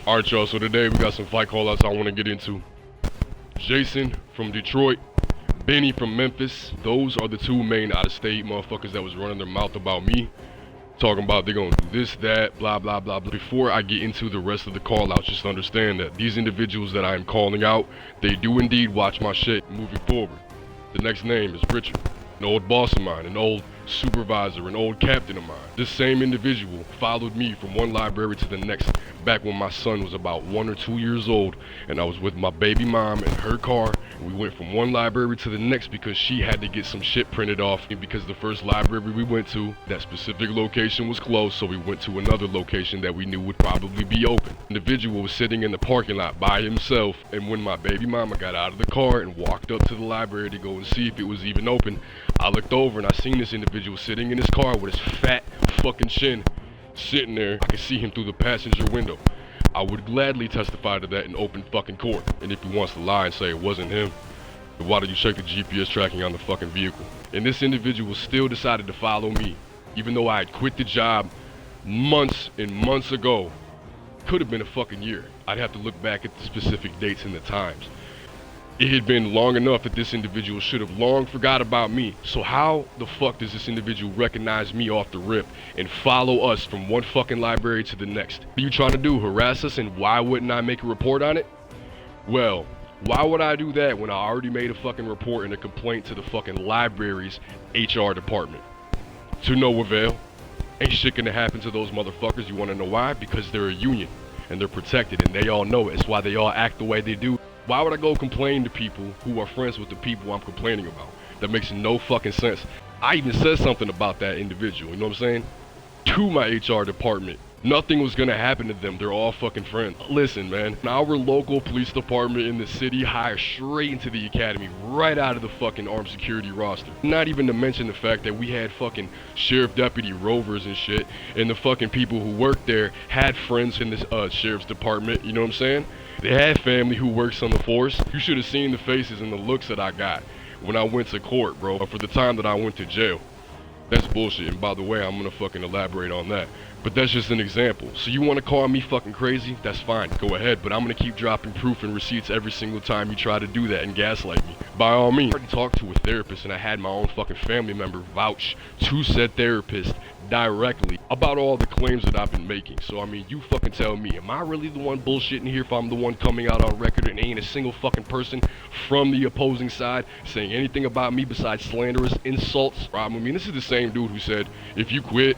Alright, y'all, so today we got some fight call-outs I want to get into. Jason from Detroit, Benny from Memphis. Those are the two main out-of-state motherfuckers that was running their mouth about me. Talking about they're gonna do this, that, blah, blah, blah, blah. Before I get into the rest of the call-outs, just understand that these individuals that I am calling out, they do indeed watch my shit moving forward. The next name is Richard, an old boss of mine, an old supervisor, an old captain of mine. This same individual followed me from one library to the next back when my son was about 1 or 2 years old, and I was with my baby mom in her car, and we went from one library to the next because she had to get some shit printed off, and because the first library we went to, that specific location was closed, so we went to another location that we knew would probably be open. The individual was sitting in the parking lot by himself, and when my baby mama got out of the car and walked up to the library to go and see if it was even open, I looked over and I seen this individual sitting in his car with his fat fucking chin sitting there. I could see him through the passenger window. I would gladly testify to that in open fucking court. And if he wants to lie and say it wasn't him, then why did you check the GPS tracking on the fucking vehicle? And this individual still decided to follow me, even though I had quit the job months and months ago. Could have been a fucking year. I'd have to look back at the specific dates and the times. It had been long enough that this individual should have long forgot about me. So how the fuck does this individual recognize me off the rip and follow us from one fucking library to the next? What are you trying to do, harass us, and why wouldn't I make a report on it? Well, why would I do that when I already made a fucking report and a complaint to the fucking library's HR department? To no avail. Ain't shit gonna happen to those motherfuckers. You wanna know why? Because they're a union and they're protected and they all know it. It's why they all act the way they do. Why would I go complain to people who are friends with the people I'm complaining about? That makes no fucking sense. I even said something about that individual, you know what I'm saying? To my HR department. Nothing was gonna happen to them. They're all fucking friends. Listen, man, our local police department in the city hired straight into the academy, right out of the fucking armed security roster. Not even to mention the fact that we had fucking sheriff deputy rovers and shit, and the fucking people who worked there had friends in this sheriff's department, you know what I'm saying? They had family who works on the force. You should have seen the faces and the looks that I got when I went to court, bro, for the time that I went to jail. That's bullshit, and by the way, I'm gonna fucking elaborate on that. But that's just an example. So you wanna call me fucking crazy? That's fine, go ahead, but I'm gonna keep dropping proof and receipts every single time you try to do that and gaslight me. By all means. I already talked to a therapist and I had my own fucking family member vouch to said therapist directly about all the claims that I've been making. So I mean, you fucking tell me, am I really the one bullshitting here if I'm the one coming out on record and ain't a single fucking person from the opposing side saying anything about me besides slanderous insults? I mean, this is the same dude who said, if you quit,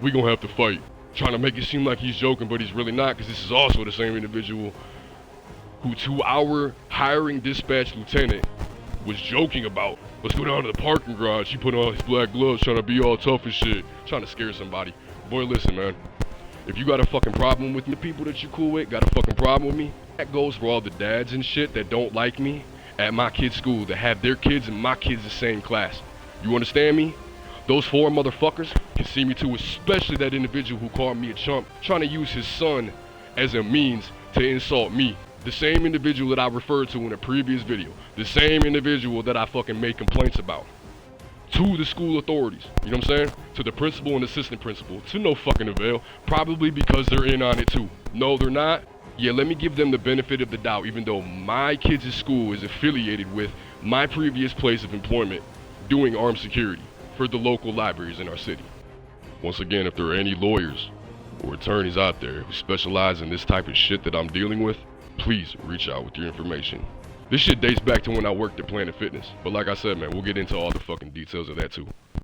we gonna have to fight. Trying to make it seem like he's joking, but he's really not, because this is also the same individual who to our hiring dispatch lieutenant was joking about. Let's go down to the parking garage. He put on his black gloves trying to be all tough and shit. Trying to scare somebody. Boy, listen, man. If you got a fucking problem with the people that you cool with, got a fucking problem with me, that goes for all the dads and shit that don't like me at my kid's school, that have their kids and my kids the same class. You understand me? Those 4 motherfuckers can see me too, especially that individual who called me a chump, trying to use his son as a means to insult me. The same individual that I referred to in a previous video. The same individual that I fucking made complaints about. To the school authorities, you know what I'm saying? To the principal and assistant principal, to no fucking avail. Probably because they're in on it too. No, they're not. Yeah, let me give them the benefit of the doubt, even though my kids' school is affiliated with my previous place of employment doing armed security for the local libraries in our city. Once again, if there are any lawyers or attorneys out there who specialize in this type of shit that I'm dealing with, please reach out with your information. This shit dates back to when I worked at Planet Fitness. But like I said, man, we'll get into all the fucking details of that too.